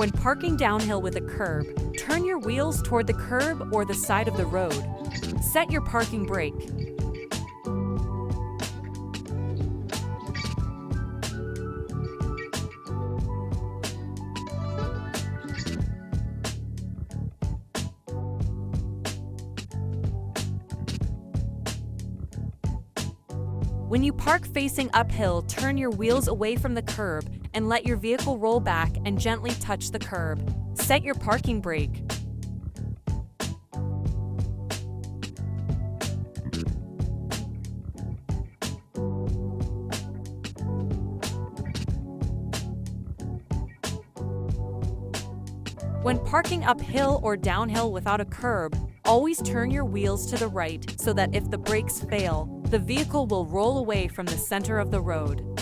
When parking downhill with a curb, turn your wheels toward the curb or the side of the road. Set your parking brake. When you park facing uphill, turn your wheels away from the curb and let your vehicle roll back and gently touch the curb. Set your parking brake. When parking uphill or downhill without a curb, always turn your wheels to the right so that if the brakes fail, the vehicle will roll away from the center of the road.